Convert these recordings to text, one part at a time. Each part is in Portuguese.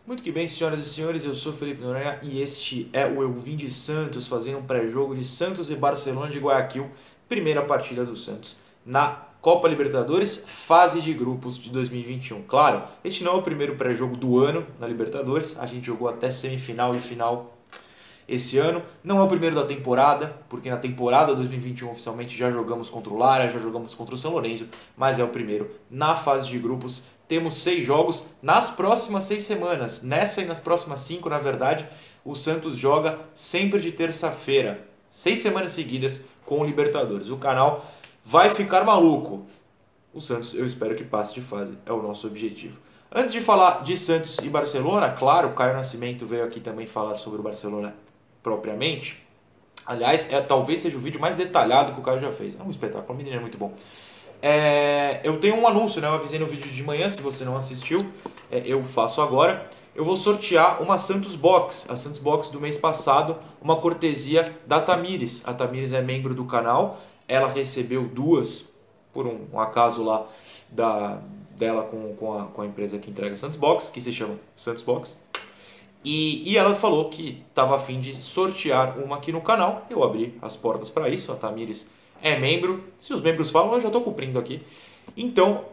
Muito que bem, senhoras e senhores, eu sou Felipe Noronha e este é o Eu Vim de Santos, fazendo um pré-jogo de Santos e Barcelona de Guayaquil, primeira partida do Santos na Copa Libertadores, fase de grupos de 2021. Claro, este não é o primeiro pré-jogo do ano na Libertadores, a gente jogou até semifinal e final esse ano. Não é o primeiro da temporada, porque na temporada 2021 oficialmente já jogamos contra o Lara, já jogamos contra o São Lourenço, mas é o primeiro na fase de grupos. Temos 6 jogos nas próximas 6 semanas. Nessa e nas próximas 5, na verdade, o Santos joga sempre de terça-feira. 6 semanas seguidas com o Libertadores. O canal vai ficar maluco. O Santos, eu espero que passe de fase. É o nosso objetivo. Antes de falar de Santos e Barcelona, claro, o Caio Nascimento veio aqui também falar sobre o Barcelona propriamente. Aliás, talvez seja o vídeo mais detalhado que o Caio já fez. É um espetáculo, o menino é muito bom. Eu tenho um anúncio, né? Eu avisei no vídeo de manhã, se você não assistiu, eu faço agora. Eu vou sortear uma Santos Box, a Santos Box do mês passado, uma cortesia da Tamires. A Tamires é membro do canal, ela recebeu 2, por um acaso lá dela com a empresa que entrega Santos Box, que se chama Santos Box. E ela falou que estava a fim de sortear uma aqui no canal. Eu abri as portas para isso, a Tamires é membro. Se os membros falam, eu já estou cumprindo aqui. Então,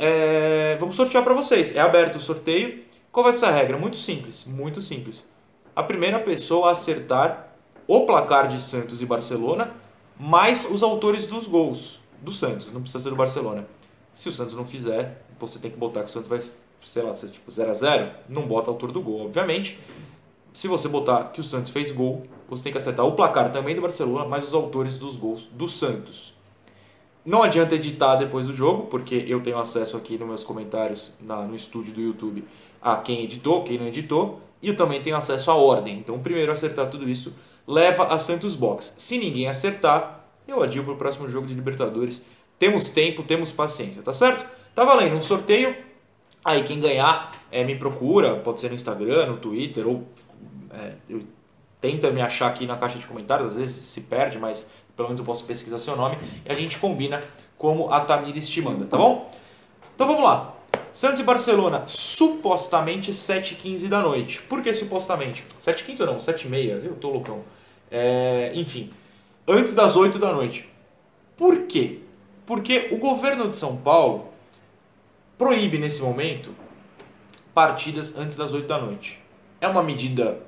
vamos sortear para vocês. É aberto o sorteio. Qual vai ser a regra? Muito simples, muito simples. A primeira pessoa a acertar o placar de Santos e Barcelona, mais os autores dos gols do Santos. Não precisa ser do Barcelona. Se o Santos não fizer, você tem que botar que o Santos vai, sei lá, ser tipo 0-0. Não bota autor do gol, obviamente. Se você botar que o Santos fez gol, você tem que acertar o placar também do Barcelona, mais os autores dos gols do Santos. Não adianta editar depois do jogo, porque eu tenho acesso aqui nos meus comentários no estúdio do YouTube a quem editou, quem não editou, e eu também tenho acesso à ordem. Então, o primeiro a acertar tudo isso leva a Santos Box. Se ninguém acertar, eu adio para o próximo jogo de Libertadores. Temos tempo, temos paciência, tá certo? Tá valendo um sorteio. Aí quem ganhar me procura, pode ser no Instagram, no Twitter, ou tenta me achar aqui na caixa de comentários, às vezes se perde, mas pelo menos eu posso pesquisar seu nome e a gente combina como a Tamires te manda, tá bom? Então vamos lá. Santos e Barcelona, supostamente 7h15 da noite. Por que supostamente? 7h15 ou não? 7h30, eu tô loucão. Enfim, antes das 8 da noite. Por quê? Porque o governo de São Paulo proíbe nesse momento partidas antes das 8 da noite. É uma medida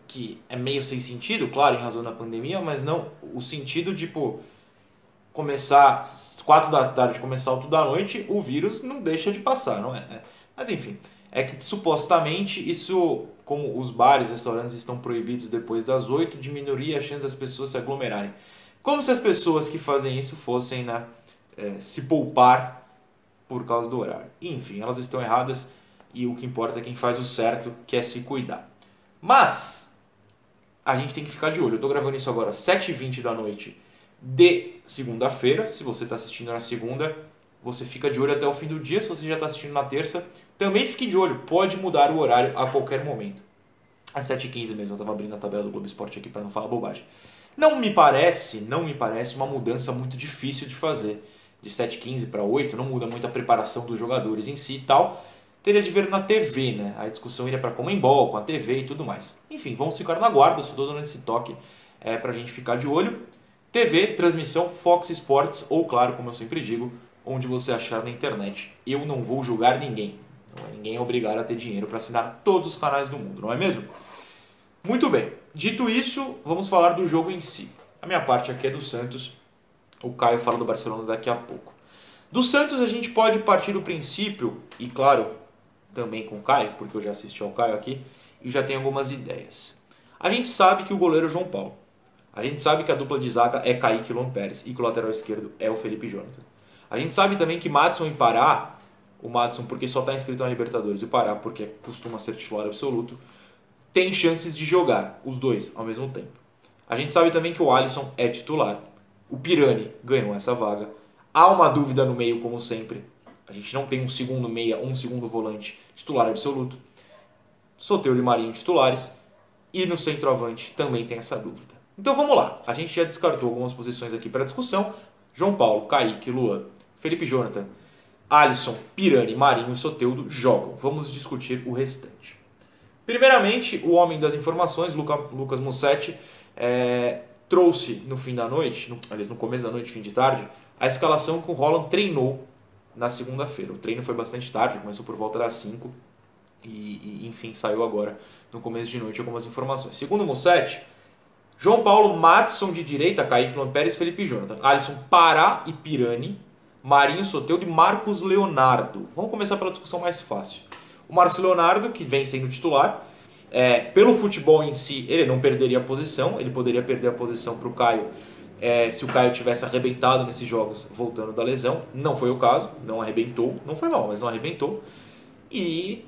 que é meio sem sentido, claro, em razão da pandemia, mas não o sentido de, começar às 4 da tarde, começar às 8 da noite, o vírus não deixa de passar, não é? Mas enfim, é que supostamente isso, como os bares e restaurantes estão proibidos depois das 8, diminuiria a chance das pessoas se aglomerarem. Como se as pessoas que fazem isso fossem se poupar por causa do horário. Enfim, elas estão erradas e o que importa é quem faz o certo, que é se cuidar. Mas a gente tem que ficar de olho. Eu estou gravando isso agora às 7h20 da noite de segunda-feira. Se você está assistindo na segunda, você fica de olho até o fim do dia. Se você já está assistindo na terça, também fique de olho. Pode mudar o horário a qualquer momento. Às 7h15 mesmo, eu estava abrindo a tabela do Globo Esporte aqui para não falar bobagem. Não me parece uma mudança muito difícil de fazer. De 7h15 para 8, não muda muito a preparação dos jogadores em si e tal. Teria de ver na TV, né? A discussão iria para Comembol, com a TV e tudo mais. Enfim, vamos ficar na guarda, eu só estou dando esse toque para a gente ficar de olho. TV, transmissão, Fox Sports, ou claro, como eu sempre digo, onde você achar na internet. Eu não vou julgar ninguém. Ninguém é obrigado a ter dinheiro para assinar todos os canais do mundo, não é mesmo? Muito bem, dito isso, vamos falar do jogo em si. A minha parte aqui é do Santos, o Caio fala do Barcelona daqui a pouco. Do Santos a gente pode partir do princípio, e claro, também com o Caio, porque eu já assisti ao Caio aqui, e já tenho algumas ideias. A gente sabe que o goleiro é o João Paulo. A gente sabe que a dupla de zaga é Kaique e Luan Pérez, e que o lateral esquerdo é o Felipe Jonathan. A gente sabe também que Madison e Pará, o Madison porque só está inscrito na Libertadores, e o Pará porque costuma ser titular absoluto, tem chances de jogar, os dois, ao mesmo tempo. A gente sabe também que o Alisson é titular. O Pirani ganhou essa vaga. Há uma dúvida no meio, como sempre. A gente não tem um segundo meia, um segundo volante titular absoluto. Soteldo e Marinho titulares. E no centroavante também tem essa dúvida. Então vamos lá. A gente já descartou algumas posições aqui para discussão. João Paulo, Kaique, Luan, Felipe Jonathan, Alisson, Pirani, Marinho e Soteldo jogam. Vamos discutir o restante. Primeiramente, o homem das informações, Lucas Mussetti, trouxe no fim da noite, aliás, no começo da noite, fim de tarde, a escalação que o Haaland treinou na segunda-feira. O treino foi bastante tarde, começou por volta das 5 e enfim, saiu agora no começo de noite algumas informações. Segundo o Mussetti, João Paulo, Maddison de direita, Kaique, Luan Pérez, Felipe Jonathan, Alisson, Pará e Pirani, Marinho, Soteldo e Marcos Leonardo. Vamos começar pela discussão mais fácil. O Marcos Leonardo, que vem sendo titular, pelo futebol em si, ele não perderia a posição, ele poderia perder a posição para o Caio se o Caio tivesse arrebentado nesses jogos voltando da lesão. Não foi o caso, não arrebentou, não foi mal, mas não arrebentou. E,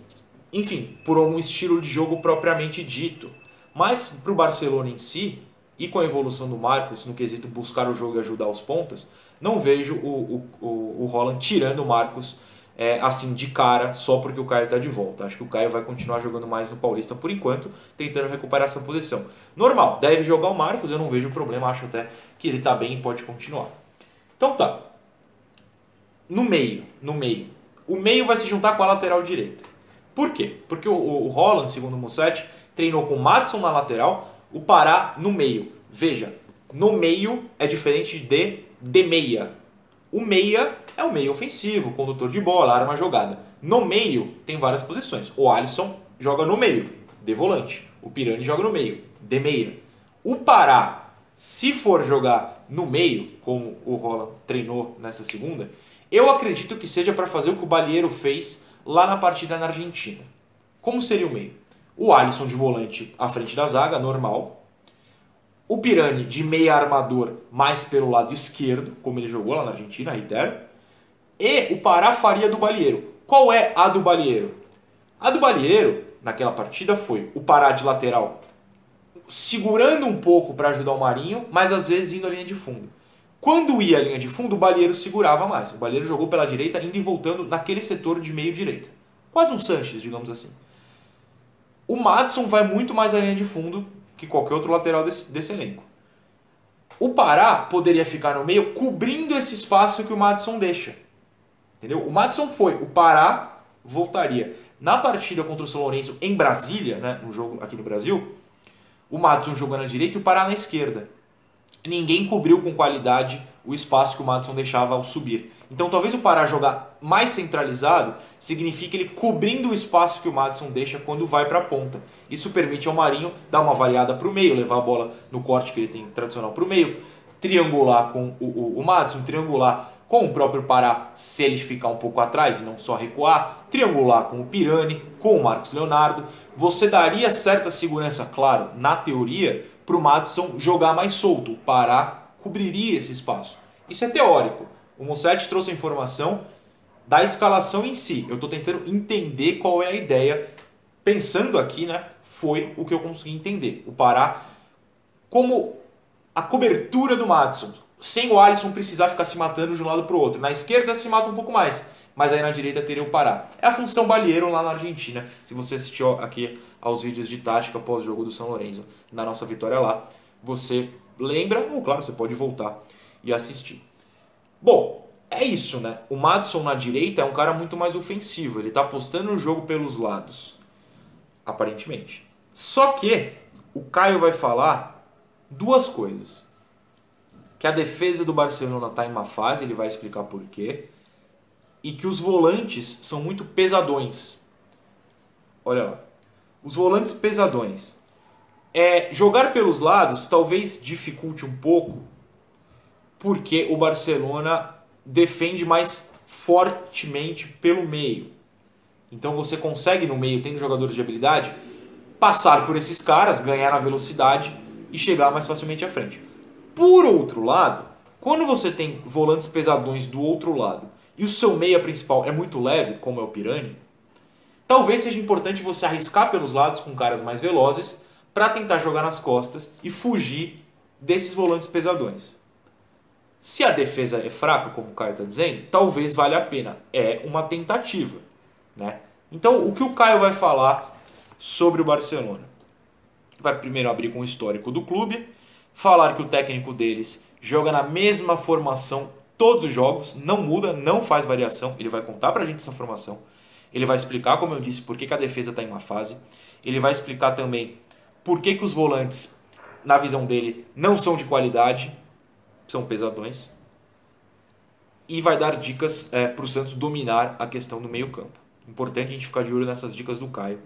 enfim, por um estilo de jogo propriamente dito. Mas para o Barcelona em si, e com a evolução do Marcos no quesito buscar o jogo e ajudar os pontas, não vejo o Haaland tirando o Marcos assim de cara só porque o Caio está de volta. Acho que o Caio vai continuar jogando mais no Paulista por enquanto, tentando recuperar essa posição. Normal, deve jogar o Marcos, eu não vejo problema, acho até que ele está bem e pode continuar. Então tá. No meio. O meio vai se juntar com a lateral direita. Por quê? Porque o Haaland, segundo o Mussetti, treinou com o Maddison na lateral, o Pará no meio. Veja, no meio é diferente de meia. O meia é o meio ofensivo, condutor de bola, arma jogada. No meio tem várias posições. O Alisson joga no meio, de volante. O Pirani joga no meio, de meia. O Pará, se for jogar no meio, como o Haaland treinou nessa segunda, eu acredito que seja para fazer o que o Balieiro fez lá na partida na Argentina. Como seria o meio? O Alisson de volante à frente da zaga, normal. O Pirani de meia armador, mais pelo lado esquerdo, como ele jogou lá na Argentina, reitero. E o Pará faria do Balieiro. Qual é a do Balieiro? A do Balieiro, naquela partida, foi o Pará de lateral segurando um pouco para ajudar o Marinho, mas às vezes indo à linha de fundo. Quando ia à linha de fundo, o Balieiro segurava mais. O Balieiro jogou pela direita, indo e voltando naquele setor de meio-direita. Quase um Sanches, digamos assim. O Maddison vai muito mais à linha de fundo que qualquer outro lateral desse elenco. O Pará poderia ficar no meio cobrindo esse espaço que o Maddison deixa. Entendeu? O Maddison foi, o Pará voltaria. Na partida contra o São Lourenço em Brasília, né, no jogo aqui no Brasil, o Maddison jogou na direita e o Pará na esquerda. Ninguém cobriu com qualidade o espaço que o Maddison deixava ao subir. Então talvez o Pará jogar mais centralizado signifique ele cobrindo o espaço que o Maddison deixa quando vai para a ponta. Isso permite ao Marinho dar uma variada para o meio, levar a bola no corte que ele tem tradicional para o meio, triangular com o Maddison, triangular com o próprio Pará se ele ficar um pouco atrás e não só recuar, triangular com o Pirani, com o Marcos Leonardo. Você daria certa segurança, claro, na teoria, para o Maddison jogar mais solto. O Pará cobriria esse espaço. Isso é teórico. O Mussetti trouxe a informação da escalação em si. Eu estou tentando entender qual é a ideia. Pensando aqui, né, foi o que eu consegui entender. O Pará como a cobertura do Maddison, sem o Alisson precisar ficar se matando de um lado para o outro. Na esquerda se mata um pouco mais, mas aí na direita teria o Pará. É a função Balieiro lá na Argentina. Se você assistiu aqui aos vídeos de tática pós-jogo do São Lourenço, na nossa vitória lá, você lembra, ou claro, você pode voltar e assistir. Bom, é isso, né? O Maddison na direita é um cara muito mais ofensivo. Ele tá apostando no jogo pelos lados, aparentemente. Só que o Caio vai falar duas coisas. Que a defesa do Barcelona está em má fase, ele vai explicar por quê. E que os volantes são muito pesadões. Olha lá. Os volantes pesadões. Jogar pelos lados talvez dificulte um pouco, porque o Barcelona defende mais fortemente pelo meio. Então você consegue no meio, tendo jogadores de habilidade, passar por esses caras, ganhar na velocidade e chegar mais facilmente à frente. Por outro lado, quando você tem volantes pesadões do outro lado e o seu meia principal é muito leve, como é o Pirani, talvez seja importante você arriscar pelos lados com caras mais velozes para tentar jogar nas costas e fugir desses volantes pesadões. Se a defesa é fraca, como o Caio está dizendo, talvez valha a pena. É uma tentativa, né? Então, o que o Caio vai falar sobre o Barcelona? Vai primeiro abrir com o histórico do clube, falar que o técnico deles joga na mesma formação todos os jogos, não muda, não faz variação. Ele vai contar pra gente essa formação. Ele vai explicar, como eu disse, por que a defesa está em uma fase. Ele vai explicar também por que os volantes, na visão dele, não são de qualidade, são pesadões. E vai dar dicas para o Santos dominar a questão do meio campo. Importante a gente ficar de olho nessas dicas do Caio,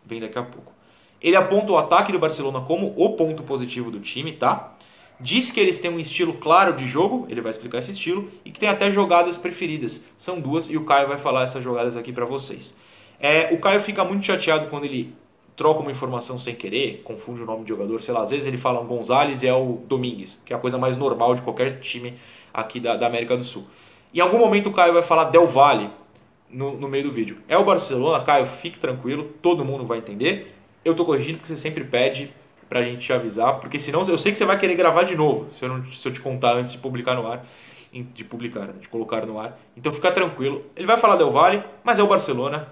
vem daqui a pouco. Ele aponta o ataque do Barcelona como o ponto positivo do time, tá? Diz que eles têm um estilo claro de jogo, ele vai explicar esse estilo, e que tem até jogadas preferidas. São duas e o Caio vai falar essas jogadas aqui para vocês. O Caio fica muito chateado quando ele troca uma informação sem querer, confunde o nome de jogador, sei lá, às vezes ele fala um Gonzalez e é o Domingues, que é a coisa mais normal de qualquer time aqui da América do Sul. Em algum momento o Caio vai falar Del Valle no meio do vídeo. É o Barcelona, Caio, fique tranquilo, todo mundo vai entender. Eu tô corrigindo porque você sempre pede pra gente te avisar, porque senão eu sei que você vai querer gravar de novo, se eu te contar antes de publicar no ar, de colocar no ar. Então fica tranquilo. Ele vai falar Del Valle, mas é o Barcelona,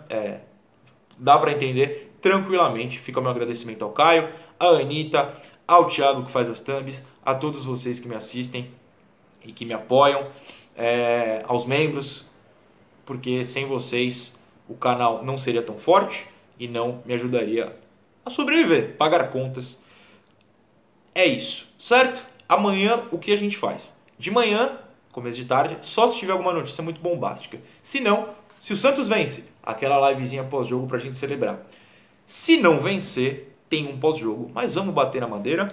dá pra entender tranquilamente. Fica o meu agradecimento ao Caio, à Anitta, ao Thiago que faz as thumbs, a todos vocês que me assistem e que me apoiam, aos membros, porque sem vocês o canal não seria tão forte e não me ajudaria a sobreviver, pagar contas. É isso, certo? Amanhã o que a gente faz? De manhã, começo de tarde, só se tiver alguma notícia muito bombástica. Se não, se o Santos vence, aquela livezinha pós-jogo pra gente celebrar. Se não vencer, tem um pós-jogo, mas vamos bater na madeira,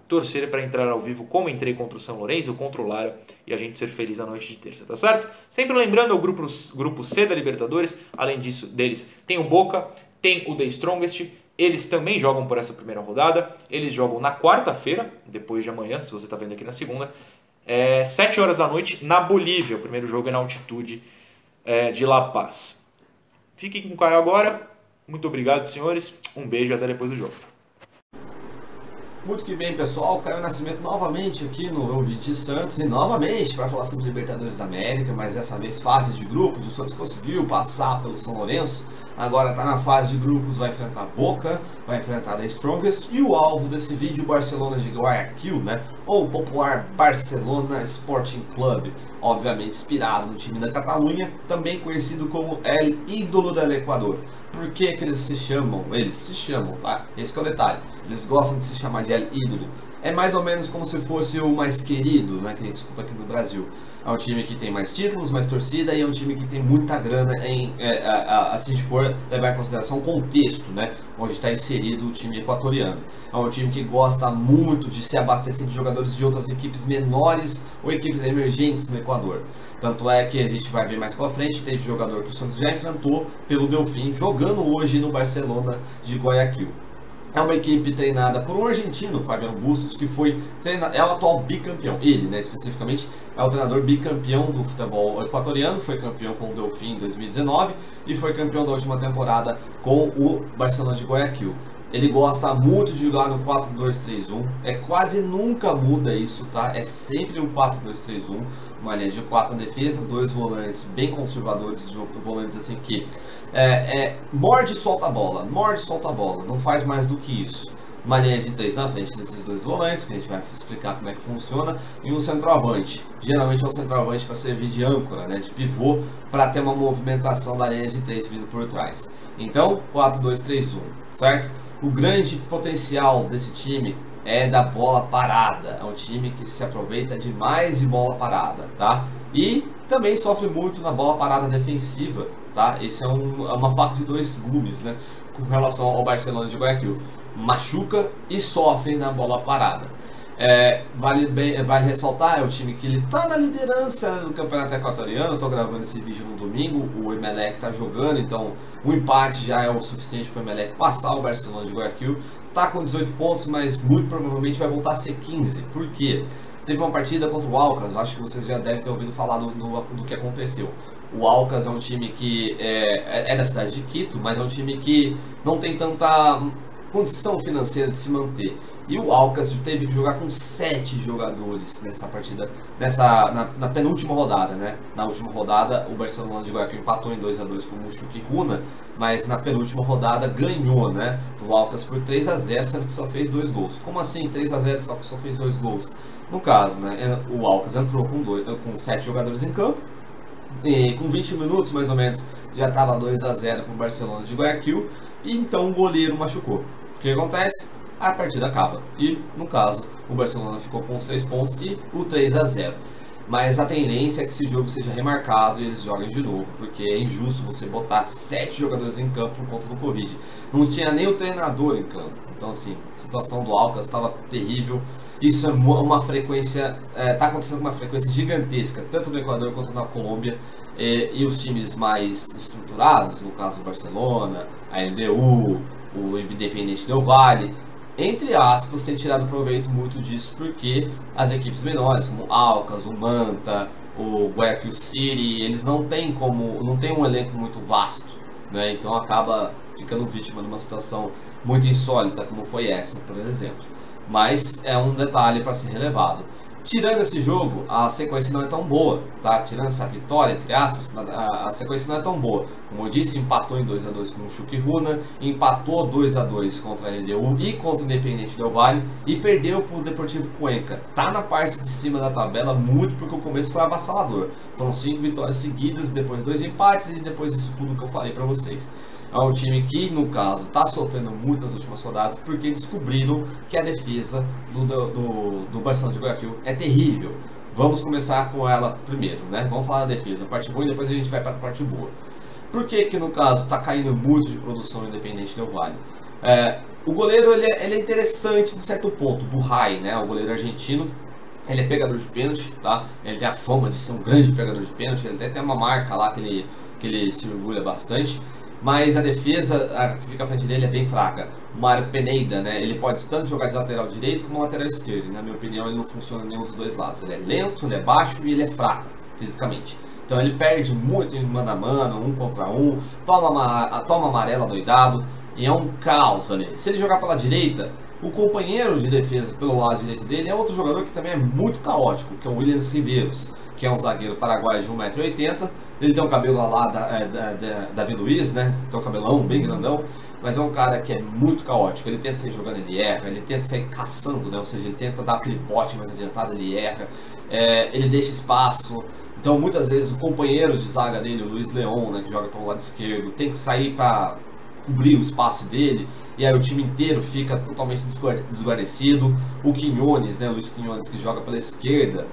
torcer para entrar ao vivo como entrei contra o São Lourenço, contra o Lara, e a gente ser feliz na noite de terça, tá certo? Sempre lembrando, o grupo C da Libertadores, além disso, deles, tem o Boca, tem o The Strongest. Eles também jogam por essa primeira rodada. Eles jogam na quarta-feira, depois de amanhã, se você está vendo aqui na segunda, 7 horas da noite, na Bolívia. O primeiro jogo é na altitude de La Paz. Fiquem com o Caio agora. Muito obrigado, senhores. Um beijo e até depois do jogo. Muito que bem, pessoal. Caio Nascimento novamente aqui no Eu Vídeo de Santos. E novamente para falar sobre Libertadores da América, mas dessa vez fase de grupos. O Santos conseguiu passar pelo São Lourenço. Agora está na fase de grupos, vai enfrentar Boca, vai enfrentar The Strongest. E o alvo desse vídeo, o Barcelona de Guayaquil, né? Ou o popular Barcelona Sporting Club. Obviamente inspirado no time da Catalunha, também conhecido como El Ídolo del Equador. Por que que eles se chamam? Eles se chamam, tá? Esse que é o detalhe. Eles gostam de se chamar de El Ídolo. É mais ou menos como se fosse o mais querido, né, que a gente escuta aqui no Brasil. É um time que tem mais títulos, mais torcida, e é um time que tem muita grana se for levar em consideração o contexto, né, onde está inserido o time equatoriano. É um time que gosta muito de se abastecer de jogadores de outras equipes menores ou equipes emergentes no Equador. Tanto é que a gente vai ver mais pra frente, teve jogador que o Santos já enfrentou pelo Delfim, jogando hoje no Barcelona de Guayaquil. É uma equipe treinada por um argentino, Fabiano Bustos, que foi é o atual bicampeão. Ele, né, especificamente, é o treinador bicampeão do futebol equatoriano, foi campeão com o Delfim em 2019 e foi campeão da última temporada com o Barcelona de Guayaquil. Ele gosta muito de jogar no 4-2-3-1, quase nunca muda isso, tá? É sempre o 4-2-3-1, uma linha de 4 na defesa, 2 volantes bem conservadores, volantes assim que morde e solta a bola, não faz mais do que isso. Uma linha de 3 na frente desses 2 volantes, que a gente vai explicar como é que funciona, e um centroavante. Geralmente é um centroavante para servir de âncora, né, de pivô, para ter uma movimentação da linha de 3 vindo por trás. Então, 4-2-3-1, certo? O grande potencial desse time é da bola parada. É um time que se aproveita demais de bola parada, tá? E também sofre muito na bola parada defensiva, tá? Esse é uma faca de 2 gumes, né? Com relação ao Barcelona de Guayaquil. Machuca e sofre na bola parada. Vale ressaltar, é o time que ele tá na liderança do campeonato equatoriano. Eu tô gravando esse vídeo no domingo, o Emelec tá jogando, então o empate já é o suficiente para o Emelec passar o Barcelona de Guayaquil. Tá com 18 pontos, mas muito provavelmente vai voltar a ser 15. Por quê? Teve uma partida contra o Alcas, acho que vocês já devem ter ouvido falar do que aconteceu. O Alcas é um time que é da cidade de Quito, mas é um time que não tem tanta condição financeira de se manter. E o Alcas teve que jogar com 7 jogadores nessa partida, na penúltima rodada, né? Na última rodada, o Barcelona de Guayaquil empatou em 2-2 com o Mushuc Runa, mas na penúltima rodada ganhou, né? Do Alcas por 3-0, sendo que só fez 2 gols. Como assim 3-0 só que só fez 2 gols? No caso, né? O Alcas entrou com 7 jogadores em campo, e com 20 minutos mais ou menos já estava 2-0 para o Barcelona de Guayaquil. e então o goleiro machucou. O que acontece? A partida acaba. E, no caso, o Barcelona ficou com os 3 pontos e o 3-0. Mas a tendência é que esse jogo seja remarcado e eles joguem de novo, porque é injusto você botar 7 jogadores em campo por conta do Covid. Não tinha nem o treinador em campo. Então, assim, a situação do Alcas estava terrível. Isso é uma frequência, está acontecendo com uma frequência gigantesca, tanto no Equador quanto na Colômbia. E os times mais estruturados, no caso do Barcelona, a LDU, o Independiente Del Valle, entre aspas, tem tirado proveito muito disso, porque as equipes menores, como o Alcas, o Manta, o Guayaquil City, eles não têm um elenco muito vasto, né? Então acaba ficando vítima de uma situação muito insólita, como foi essa, por exemplo. Mas é um detalhe para ser relevado. Tirando esse jogo, a sequência não é tão boa, tá? Tirando essa vitória, entre aspas, a sequência não é tão boa. Como eu disse, empatou em 2-2 com o Chuquiruna, empatou 2-2 contra a LDU e contra o Independiente Del Valle e perdeu para o Deportivo Cuenca. Tá na parte de cima da tabela muito porque o começo foi avassalador. Foram 5 vitórias seguidas, depois 2 empates e depois disso tudo que eu falei para vocês. É um time que, no caso, está sofrendo muito nas últimas rodadas porque descobriram que a defesa do Barcelona de Guayaquil é terrível. Vamos começar com ela primeiro, né? Vamos falar da defesa, a parte ruim, depois a gente vai para a parte boa. Por que, no caso, está caindo muito de produção Independente Del Valle? O goleiro ele é interessante de certo ponto, Burray, né? O goleiro argentino. Ele é pegador de pênalti, tá? Ele tem a fama de ser um grande pegador de pênalti, ele até tem uma marca lá que ele se orgulha bastante. Mas a defesa que fica à frente dele é bem fraca. O Mário Pineda, né? Ele pode tanto jogar de lateral direito como lateral esquerdo. Na minha opinião, ele não funciona em nenhum dos dois lados. Ele é lento, ele é baixo e ele é fraco fisicamente. Então ele perde muito em mano a mano, 1 contra 1, toma amarela doidado e é um caos ali. Se ele jogar pela direita, o companheiro de defesa pelo lado direito dele é outro jogador que também é muito caótico, que é o Williams Riveiros, que é um zagueiro paraguaio de 1,80 m. Ele tem um cabelo lá Davi Luiz, né? Tem um cabelão bem grandão, mas é um cara que é muito caótico. Ele tenta sair jogando, ele erra. Ele tenta sair caçando, né? Ou seja, ele tenta dar aquele bote mais adiantado, ele erra. Ele deixa espaço. Então, muitas vezes, o companheiro de zaga dele, o Luiz Leon, né? Que joga pelo lado esquerdo, tem que sair para cobrir o espaço dele. E aí o time inteiro fica totalmente desguarnecido. O Quinones, né? O Luiz Quinones, que joga pela esquerda,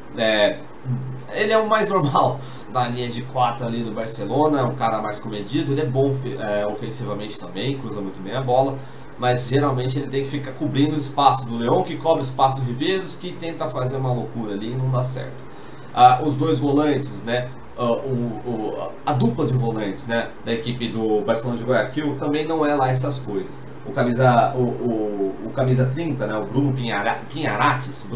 ele é o mais normal da linha de 4 ali do Barcelona, é um cara mais comedido, ele é bom ofensivamente também, cruza muito bem a bola, mas geralmente ele tem que ficar cobrindo o espaço do Leão, que cobre o espaço do Riveiros, que tenta fazer uma loucura ali e não dá certo. Os dois volantes, né, a dupla de volantes, né, da equipe do Barcelona de Guayaquil também não é lá essas coisas. O camisa 30, né, o Bruno Pinharates,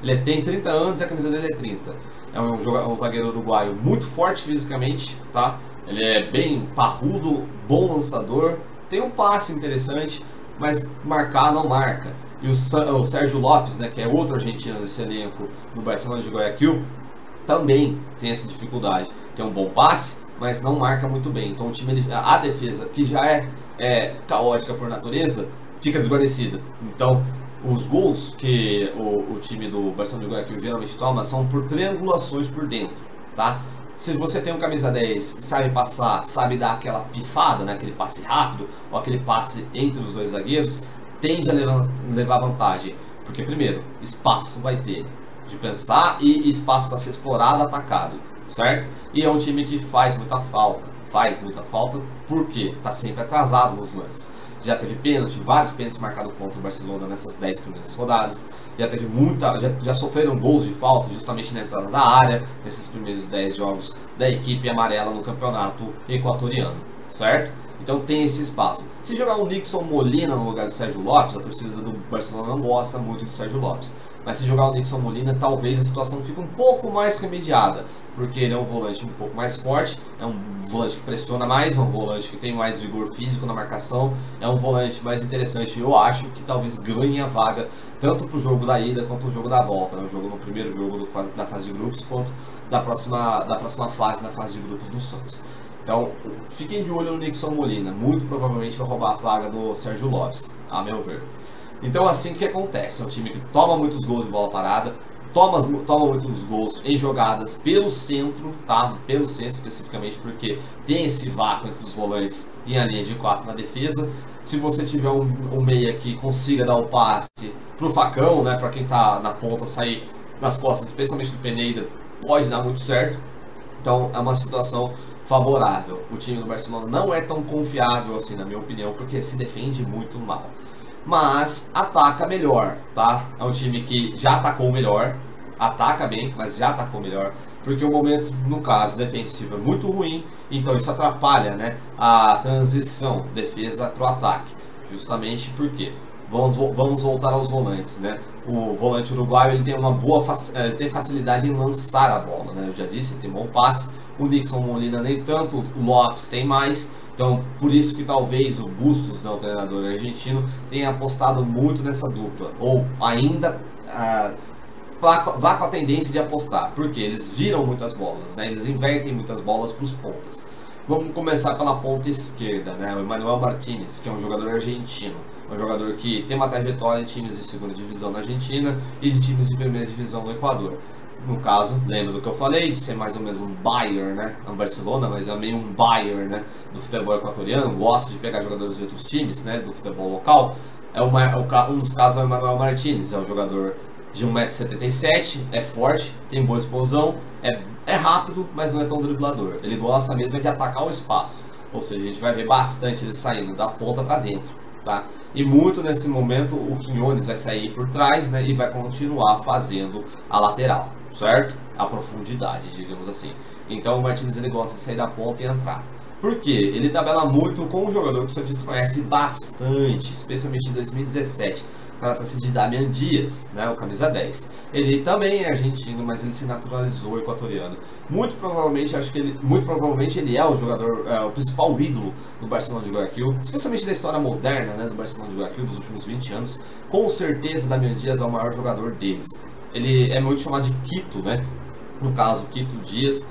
ele tem 30 anos e a camisa dele é 30. É um zagueiro uruguaio muito forte fisicamente, tá? Ele é bem parrudo, bom lançador, tem um passe interessante, mas marcar não marca. E o Sérgio Lopes, né, que é outro argentino desse elenco no Barcelona de Guayaquil, também tem essa dificuldade. Tem um bom passe, mas não marca muito bem. Então a defesa, que já é caótica por natureza, fica desguarnecida. Então os gols que o time do Barcelona de Guayaquil geralmente toma são por triangulações por dentro, tá? Se você tem um camisa 10 que sabe passar, sabe dar aquela pifada, né, aquele passe rápido, ou aquele passe entre os dois zagueiros, tende a levar vantagem. Porque primeiro, espaço vai ter de pensar e espaço para ser explorado, atacado, certo? E é um time que faz muita falta porque está sempre atrasado nos lances. Já teve pênalti, vários pênaltis marcados contra o Barcelona nessas 10 primeiras rodadas. Já teve já sofreram gols de falta justamente na entrada da área nesses primeiros 10 jogos da equipe amarela no campeonato equatoriano, certo? Então tem esse espaço. Se jogar o Nixon Molina no lugar do Sérgio Lopes, a torcida do Barcelona não gosta muito do Sérgio Lopes. Mas se jogar o Nixon Molina, talvez a situação fique um pouco mais remediada, porque ele é um volante um pouco mais forte, é um volante que pressiona mais, é um volante que tem mais vigor físico na marcação, é um volante mais interessante. Eu acho que talvez ganhe a vaga tanto para o jogo da ida quanto o jogo da volta, né? O jogo no primeiro jogo da fase de grupos, quanto da próxima fase, na fase de grupos do Santos. Então, fiquem de olho no Nixon Molina, muito provavelmente vai roubar a vaga do Sérgio Lopes, a meu ver. Então, assim que acontece, é um time que toma muitos gols de bola parada, toma muitos gols em jogadas pelo centro, tá? Pelo centro especificamente, porque tem esse vácuo entre os volantes e a linha de 4 na defesa. Se você tiver um meia que consiga dar o passe pro facão, né? Para quem tá na ponta sair nas costas, especialmente do Peneda, pode dar muito certo. Então é uma situação favorável. O time do Barcelona não é tão confiável assim, na minha opinião, porque se defende muito mal. Mas ataca melhor, tá? É um time que já atacou melhor, ataca bem, mas já atacou melhor, porque o momento, no caso, defensivo é muito ruim, então isso atrapalha, né, a transição defesa para o ataque, justamente porque vamos voltar aos volantes, né? O volante uruguaio ele tem ele tem facilidade em lançar a bola, né? Eu já disse, ele tem bom passe. O Nixon Molina nem tanto, o Lopes tem mais. Então, por isso que talvez o Bustos, né, o treinador argentino, tenha apostado muito nessa dupla, ou ainda vá com a tendência de apostar, porque eles viram muitas bolas, né? Eles invertem muitas bolas para os pontas. Vamos começar pela ponta esquerda, né? O Emmanuel Martínez, que é um jogador argentino, um jogador que tem uma trajetória em times de segunda divisão na Argentina e de times de primeira divisão no Equador. No caso, lembra do que eu falei, de ser mais ou menos um Bayern, né? É um Barcelona, mas é meio um Bayern, né? Do futebol equatoriano, gosta de pegar jogadores de outros times, né? Do futebol local. Um dos casos é o Emmanuel Martínez, é um jogador de 1,77 m, é forte, tem boa explosão, é rápido, mas não é tão driblador. Ele gosta mesmo de atacar o espaço, ou seja, a gente vai ver bastante ele saindo da ponta para dentro, tá? E muito nesse momento o Quiñones vai sair por trás, né, e vai continuar fazendo a lateral, certo? A profundidade, digamos assim. Então o Martínez ele gosta de sair da ponta e entrar. Por quê? Ele tabela muito com um jogador que o Santista conhece bastante, especialmente em 2017. Trata-se de Damian Dias, né, o camisa 10. Ele também é argentino, mas ele se naturalizou equatoriano. Muito provavelmente ele é o jogador, o principal ídolo do Barcelona de Guayaquil, especialmente da história moderna, né, do Barcelona de Guayaquil dos últimos 20 anos. Com certeza Damian Dias é o maior jogador deles. Ele é muito chamado de Quito, né? No caso, Quito Dias,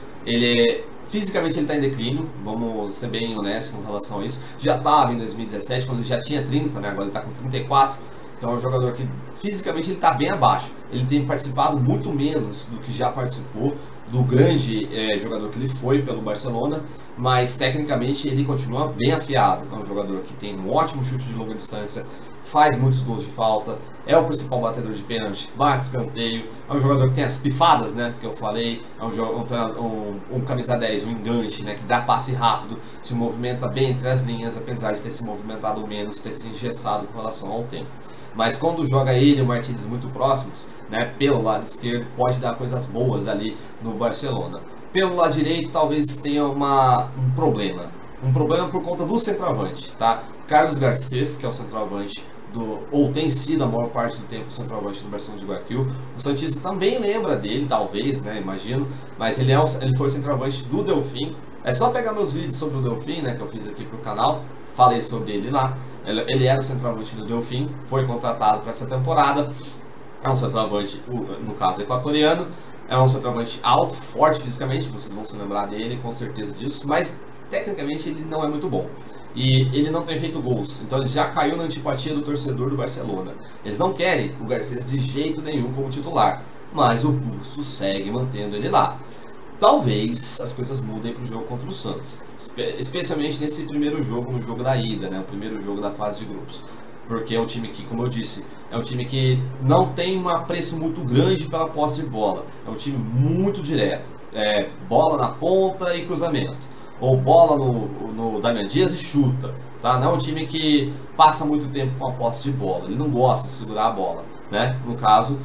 fisicamente ele está em declínio, vamos ser bem honestos com relação a isso. Já estava em 2017, quando ele já tinha 30, né? Agora ele está com 34. Então é um jogador que fisicamente ele está bem abaixo. Ele tem participado muito menos do que já participou do grande jogador que ele foi pelo Barcelona, mas tecnicamente ele continua bem afiado. É um jogador que tem um ótimo chute de longa distância, faz muitos gols de falta, é o principal batedor de pênalti, bate escanteio, é um jogador que tem as pifadas, né, que eu falei, é um camisa 10, um enganche, né, que dá passe rápido, se movimenta bem entre as linhas, apesar de ter se movimentado menos, ter se engessado com relação ao tempo. Mas quando joga ele e o Martínez muito próximos, né, pelo lado esquerdo, pode dar coisas boas ali no Barcelona. Pelo lado direito, talvez tenha um problema. Um problema por conta do centroavante, tá? Carlos Garcés, que é o centroavante ou tem sido a maior parte do tempo o centroavante do Barcelona de Guayaquil. O Santista também lembra dele, talvez, né, imagino, mas ele foi o centroavante do Delfim. É só pegar meus vídeos sobre o Delfim, né, que eu fiz aqui pro canal, falei sobre ele lá. Ele era o centroavante do Delfim, foi contratado para essa temporada. É um centroavante, no caso, equatoriano. É um centroavante alto, forte fisicamente, vocês vão se lembrar dele, com certeza disso. Mas, tecnicamente, ele não é muito bom. E ele não tem feito gols, então ele já caiu na antipatia do torcedor do Barcelona. Eles não querem o Garcés de jeito nenhum como titular, mas o Bustos segue mantendo ele lá. Talvez as coisas mudem para o jogo contra o Santos, especialmente nesse primeiro jogo, no jogo da ida, né, o primeiro jogo da fase de grupos. Porque é um time que, como eu disse, é um time que não tem um apreço muito grande pela posse de bola. É um time muito direto, bola na ponta e cruzamento, ou bola no Damian Dias e chuta, tá? Não é um time que passa muito tempo com a posse de bola, ele não gosta de segurar a bola, né? No caso,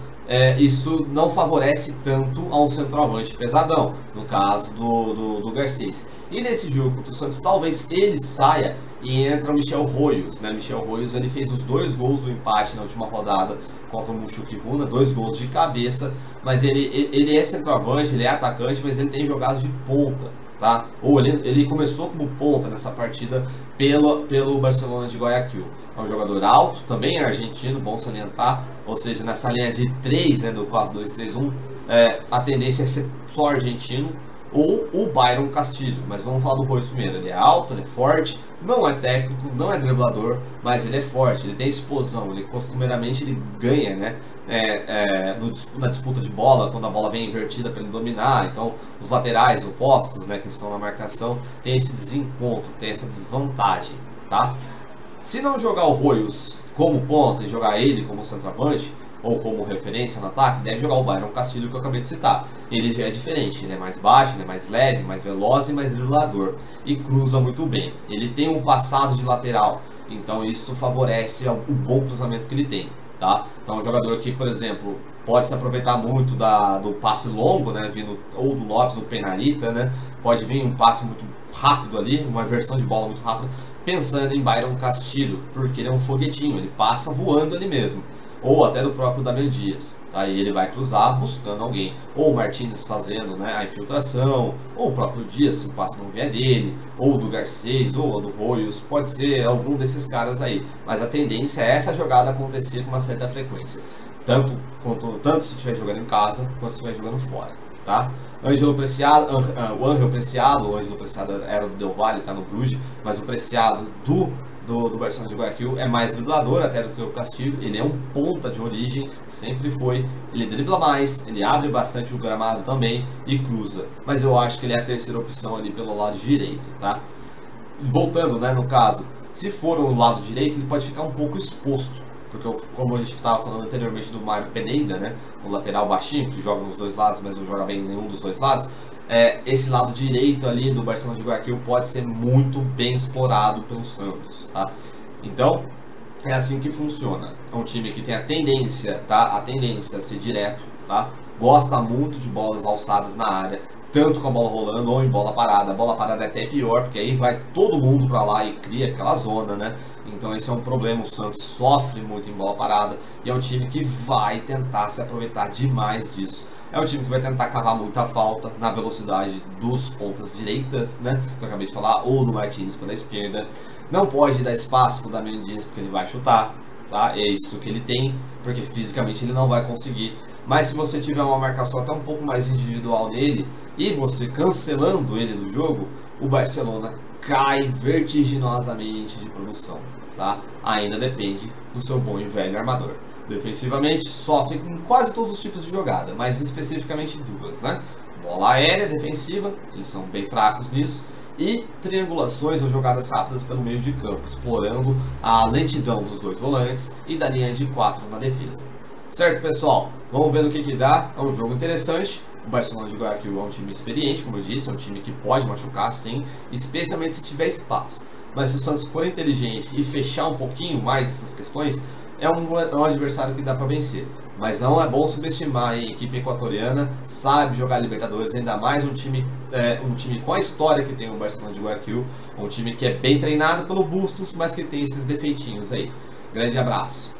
isso não favorece tanto a um centroavante pesadão, no caso do Garcés. E nesse jogo contra o Santos, talvez ele saia e entra o Michel Royos, né? Michel Royos, ele fez os 2 gols do empate na última rodada contra o Mushuki Runa, 2 gols de cabeça, mas ele é centroavante, ele é atacante, mas ele tem jogado de ponta, tá? Ou ele começou como ponta nessa partida pelo Barcelona de Guayaquil. É um jogador alto, também é argentino, bom salientar, ou seja, nessa linha de 3, né, do 4-2-3-1, a tendência é ser só argentino ou o Byron Castilho, mas vamos falar do Royos primeiro. Ele é alto, ele é forte, Não é técnico, não é driblador, mas ele é forte, ele tem explosão, ele costumeiramente ele ganha, né? Na disputa de bola, quando a bola vem invertida para ele dominar. Então os laterais opostos, né, que estão na marcação, tem esse desencontro, tem essa desvantagem, tá? Se não jogar o Royals como ponta e jogar ele como centroavante ou como referência no ataque, deve jogar o Byron Castilho, que eu acabei de citar. Ele já é diferente, ele é mais baixo, ele é mais leve, mais veloz e mais driblador, e cruza muito bem. Ele tem um passado de lateral, então isso favorece o bom cruzamento que ele tem, tá? Então é um jogador que, por exemplo, pode se aproveitar muito do passe longo, né, vindo ou do Lopes ou do Penarita, né? Pode vir um passe muito rápido ali, uma inversão de bola muito rápida, pensando em Byron Castilho, porque ele é um foguetinho, ele passa voando ali mesmo. Ou até do próprio Damian Dias, aí ele vai cruzar buscando alguém, ou o Martínez fazendo, né, a infiltração, ou o próprio Dias, se o passe não vier dele, ou do Garcês, ou do Royals, pode ser algum desses caras aí, mas a tendência é essa jogada acontecer com uma certa frequência, tanto se estiver jogando em casa, quanto se estiver jogando fora, tá? Ângelo Preciado, o Ângelo Preciado era do Del Valle, tá no Bruges, mas o Preciado do Barcelona de Guayaquil é mais driblador até do que o Castilho. Ele é um ponta de origem, sempre foi. Ele dribla mais, ele abre bastante o gramado também e cruza. Mas eu acho que ele é a terceira opção ali pelo lado direito, tá? Voltando, né, no caso, se for o lado direito, ele pode ficar um pouco exposto. Porque, como a gente estava falando anteriormente do Mário Pereira, né, o lateral baixinho, que joga nos dois lados, mas não joga bem em nenhum dos dois lados, esse lado direito ali do Barcelona de Guayaquil pode ser muito bem explorado pelo Santos, tá? Então, é assim que funciona. É um time que tem a tendência, tá? A tendência a ser direto, tá? Gosta muito de bolas alçadas na área, tanto com a bola rolando ou em bola parada. A bola parada é até pior, porque aí vai todo mundo para lá e cria aquela zona, né? Então esse é um problema, o Santos sofre muito em bola parada e é um time que vai tentar se aproveitar demais disso. É um time que vai tentar cavar muita falta na velocidade dos pontas direitas, né, que eu acabei de falar, ou do Martínez pela esquerda. Não pode dar espaço para o Damian Dias, porque ele vai chutar, tá? É isso que ele tem, porque fisicamente ele não vai conseguir. Mas se você tiver uma marcação até um pouco mais individual nele, e você cancelando ele do jogo, o Barcelona cai vertiginosamente de produção, tá? Ainda depende do seu bom e velho armador. Defensivamente, sofre com quase todos os tipos de jogada, mas especificamente duas, né? Bola aérea defensiva, eles são bem fracos nisso, e triangulações ou jogadas rápidas pelo meio de campo, explorando a lentidão dos dois volantes e da linha de 4 na defesa. Certo, pessoal? Vamos ver no que dá. É um jogo interessante. O Barcelona de Guayaquil é um time experiente, como eu disse, é um time que pode machucar sim, especialmente se tiver espaço. Mas se o Santos for inteligente e fechar um pouquinho mais essas questões, é um adversário que dá para vencer. Mas não é bom subestimar a equipe equatoriana, sabe jogar Libertadores, ainda mais um time com a história que tem o Barcelona de Guayaquil, um time que é bem treinado pelo Bustos, mas que tem esses defeitinhos aí. Grande abraço!